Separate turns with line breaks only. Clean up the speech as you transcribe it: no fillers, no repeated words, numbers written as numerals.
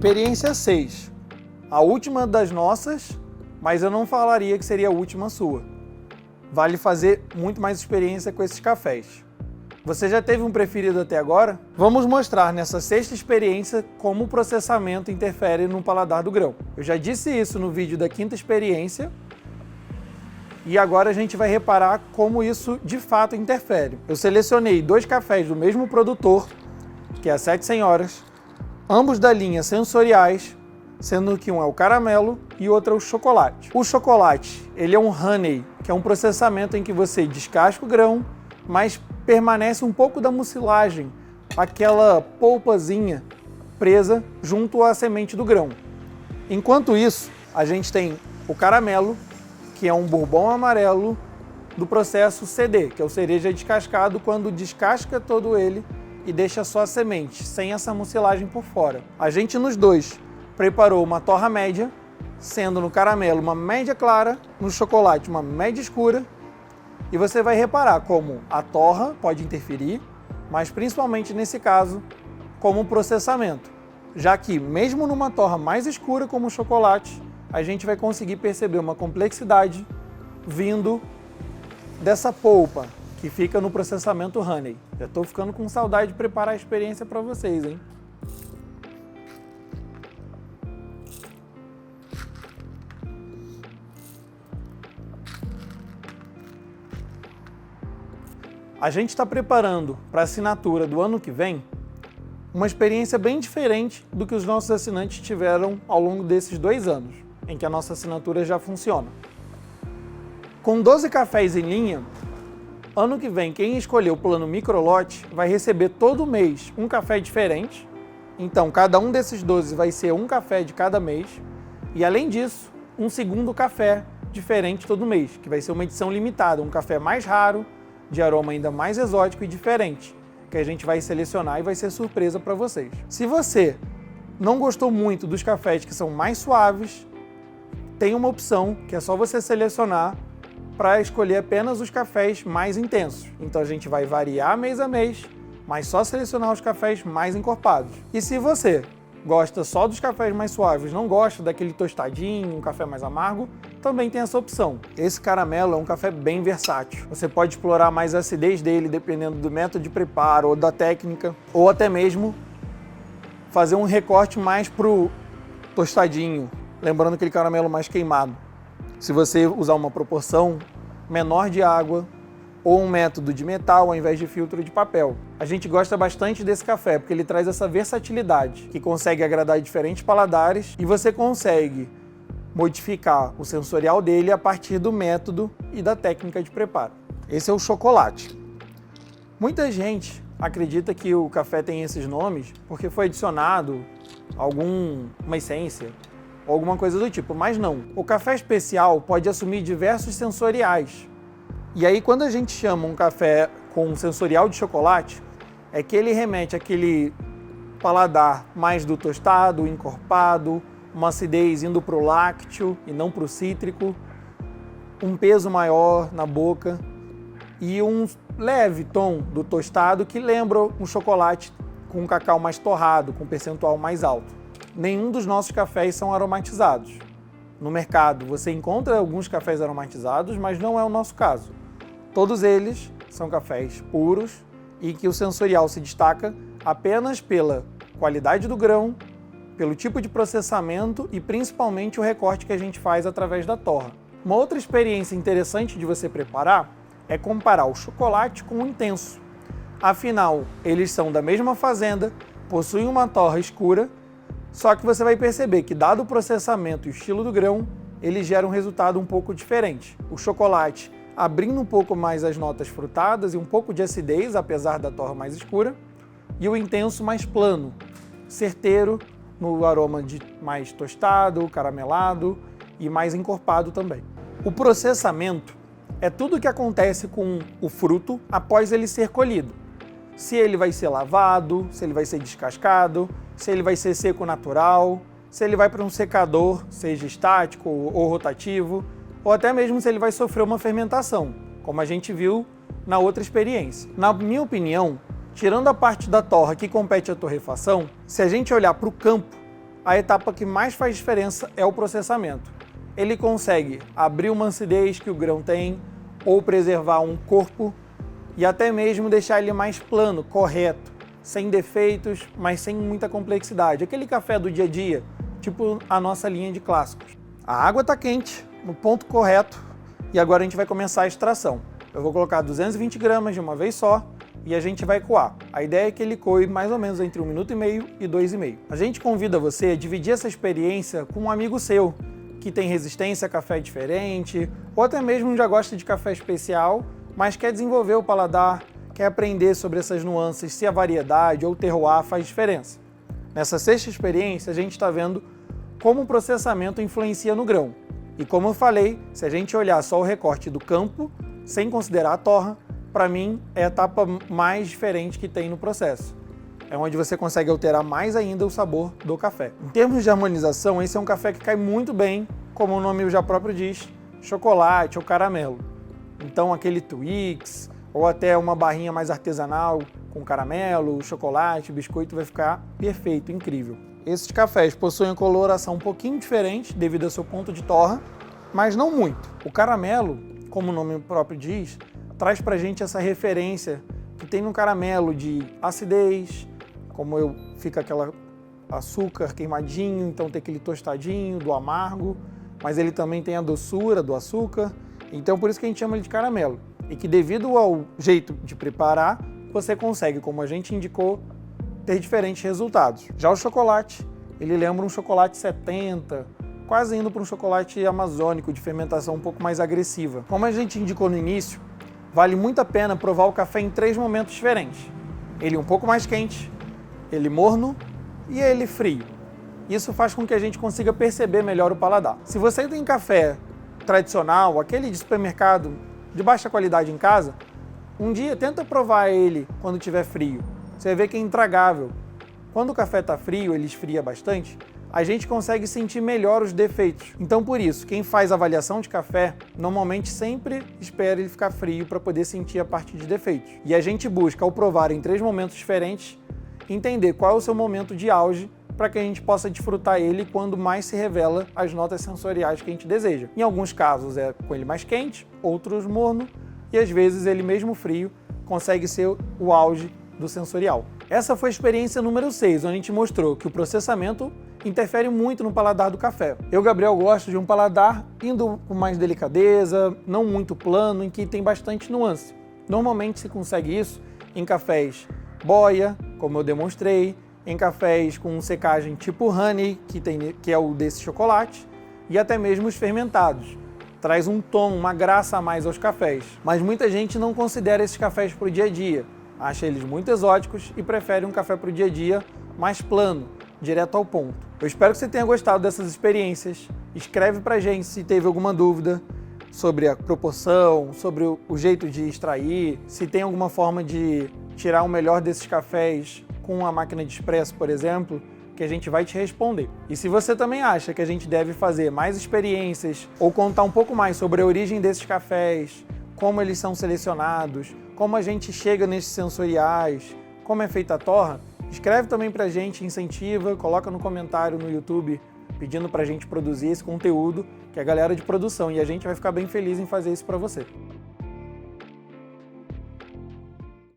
Experiência 6. A última das nossas, mas eu não falaria que seria a última sua. Vale fazer muito mais experiência com esses cafés. Você já teve um preferido até agora? Vamos mostrar nessa sexta experiência como o processamento interfere no paladar do grão. Eu já disse isso no vídeo da quinta experiência e agora a gente vai reparar como isso de fato interfere. Eu selecionei 2 cafés do mesmo produtor, que é a Sete Senhoras, ambos da linha sensoriais, sendo que um é o caramelo e outro é o chocolate. O chocolate, ele é um honey, que é um processamento em que você descasca o grão, mas permanece um pouco da mucilagem, aquela polpazinha presa junto à semente do grão. Enquanto isso, a gente tem o caramelo, que é um bourbon amarelo do processo CD, que é o cereja descascado, quando descasca todo ele e deixa só a semente, sem essa mucilagem por fora. A gente nos dois preparou uma torra média, sendo no caramelo uma média clara, no chocolate uma média escura, e você vai reparar como a torra pode interferir, mas principalmente nesse caso, como o processamento, já que mesmo numa torra mais escura como o chocolate, a gente vai conseguir perceber uma complexidade vindo dessa polpa que fica no processamento honey. Já estou ficando com saudade de preparar a experiência para vocês, hein? A gente está preparando para a assinatura do ano que vem uma experiência bem diferente do que os nossos assinantes tiveram ao longo desses 2 anos, em que a nossa assinatura já funciona. Com 12 cafés em linha, ano que vem quem escolher o plano microlote vai receber todo mês um café diferente, então cada um desses 12 vai ser um café de cada mês, e além disso, um segundo café diferente todo mês, que vai ser uma edição limitada, um café mais raro, de aroma ainda mais exótico e diferente, que a gente vai selecionar e vai ser surpresa para vocês. Se você não gostou muito dos cafés que são mais suaves, tem uma opção que é só você selecionar para escolher apenas os cafés mais intensos. Então a gente vai variar mês a mês, mas só selecionar os cafés mais encorpados. E se você gosta só dos cafés mais suaves, não gosta daquele tostadinho, um café mais amargo, também tem essa opção. Esse caramelo é um café bem versátil. Você pode explorar mais a acidez dele, dependendo do método de preparo ou da técnica, ou até mesmo fazer um recorte mais pro tostadinho, lembrando aquele caramelo mais queimado. Se você usar uma proporção menor de água ou um método de metal ao invés de filtro de papel. A gente gosta bastante desse café porque ele traz essa versatilidade, que consegue agradar diferentes paladares e você consegue modificar o sensorial dele a partir do método e da técnica de preparo. Esse é o chocolate. Muita gente acredita que o café tem esses nomes porque foi adicionado uma essência ou alguma coisa do tipo, mas não. O café especial pode assumir diversos sensoriais. E aí, quando a gente chama um café com um sensorial de chocolate, é que ele remete àquele paladar mais do tostado, encorpado, uma acidez indo para o lácteo e não para o cítrico, um peso maior na boca e um leve tom do tostado que lembra um chocolate com um cacau mais torrado, com um percentual mais alto. Nenhum dos nossos cafés são aromatizados. No mercado você encontra alguns cafés aromatizados, mas não é o nosso caso. Todos eles são cafés puros e que o sensorial se destaca apenas pela qualidade do grão, pelo tipo de processamento e principalmente o recorte que a gente faz através da torra. Uma outra experiência interessante de você preparar é comparar o chocolate com o intenso. Afinal, eles são da mesma fazenda, possuem uma torra escura, só que você vai perceber que, dado o processamento e o estilo do grão, eles geram um resultado um pouco diferente. O chocolate abrindo um pouco mais as notas frutadas e um pouco de acidez, apesar da torra mais escura, e o intenso mais plano, certeiro, no aroma de mais tostado, caramelado e mais encorpado também. O processamento é tudo o que acontece com o fruto após ele ser colhido. Se ele vai ser lavado, se ele vai ser descascado, se ele vai ser seco natural, se ele vai para um secador, seja estático ou rotativo, ou até mesmo se ele vai sofrer uma fermentação, como a gente viu na outra experiência. Na minha opinião, tirando a parte da torra que compete à torrefação, se a gente olhar para o campo, a etapa que mais faz diferença é o processamento. Ele consegue abrir uma acidez que o grão tem, ou preservar um corpo, e até mesmo deixar ele mais plano, correto, sem defeitos, mas sem muita complexidade. Aquele café do dia a dia, tipo a nossa linha de clássicos. A água está quente, no ponto correto, e agora a gente vai começar a extração. Eu vou colocar 220 gramas de uma vez só, e a gente vai coar. A ideia é que ele coe mais ou menos entre 1,5 minuto e 2,5. A gente convida você a dividir essa experiência com um amigo seu, que tem resistência a café diferente, ou até mesmo já gosta de café especial, mas quer desenvolver o paladar, quer aprender sobre essas nuances, se a variedade ou o terroir faz diferença. Nessa sexta experiência, a gente está vendo como o processamento influencia no grão. E como eu falei, se a gente olhar só o recorte do campo, sem considerar a torra, para mim é a etapa mais diferente que tem no processo. É onde você consegue alterar mais ainda o sabor do café. Em termos de harmonização, esse é um café que cai muito bem, como o nome já próprio diz, chocolate ou caramelo. Então aquele Twix, ou até uma barrinha mais artesanal, com caramelo, chocolate, biscoito, vai ficar perfeito, incrível. Esses cafés possuem uma coloração um pouquinho diferente devido ao seu ponto de torra, mas não muito. O caramelo, como o nome próprio diz, traz pra gente essa referência que tem no caramelo de acidez, fica aquele açúcar queimadinho, então tem aquele tostadinho do amargo, mas ele também tem a doçura do açúcar, então por isso que a gente chama ele de caramelo. E que devido ao jeito de preparar, você consegue, como a gente indicou, ter diferentes resultados. Já o chocolate, ele lembra um chocolate 70, quase indo para um chocolate amazônico, de fermentação um pouco mais agressiva. Como a gente indicou no início, vale muito a pena provar o café em 3 momentos diferentes. Ele um pouco mais quente, ele morno e ele frio. Isso faz com que a gente consiga perceber melhor o paladar. Se você tem café tradicional, aquele de supermercado de baixa qualidade em casa, um dia tenta provar ele quando estiver frio. Você vai ver que é intragável. Quando o café está frio, ele esfria bastante, a gente consegue sentir melhor os defeitos. Então, por isso, quem faz avaliação de café, normalmente sempre espera ele ficar frio para poder sentir a parte de defeitos. E a gente busca, ao provar em 3 momentos diferentes, entender qual é o seu momento de auge para que a gente possa desfrutar ele quando mais se revela as notas sensoriais que a gente deseja. Em alguns casos é com ele mais quente, outros morno, e às vezes ele mesmo frio consegue ser o auge do sensorial. Essa foi a experiência número 6, onde a gente mostrou que o processamento interfere muito no paladar do café. Eu, Gabriel, gosto de um paladar indo com mais delicadeza, não muito plano, em que tem bastante nuance. Normalmente se consegue isso em cafés boia, como eu demonstrei, em cafés com secagem tipo honey, que é o desse chocolate, e até mesmo os fermentados. Traz um tom, uma graça a mais aos cafés. Mas muita gente não considera esses cafés para o dia a dia. Acha eles muito exóticos e prefere um café para o dia a dia mais plano, direto ao ponto. Eu espero que você tenha gostado dessas experiências. Escreve pra gente se teve alguma dúvida sobre a proporção, sobre o jeito de extrair, se tem alguma forma de tirar o melhor desses cafés com a máquina de expresso, por exemplo, que a gente vai te responder. E se você também acha que a gente deve fazer mais experiências ou contar um pouco mais sobre a origem desses cafés, como eles são selecionados, como a gente chega nesses sensoriais, como é feita a torra, escreve também pra gente, incentiva, coloca no comentário no YouTube pedindo pra gente produzir esse conteúdo, que é a galera de produção, e a gente vai ficar bem feliz em fazer isso pra você.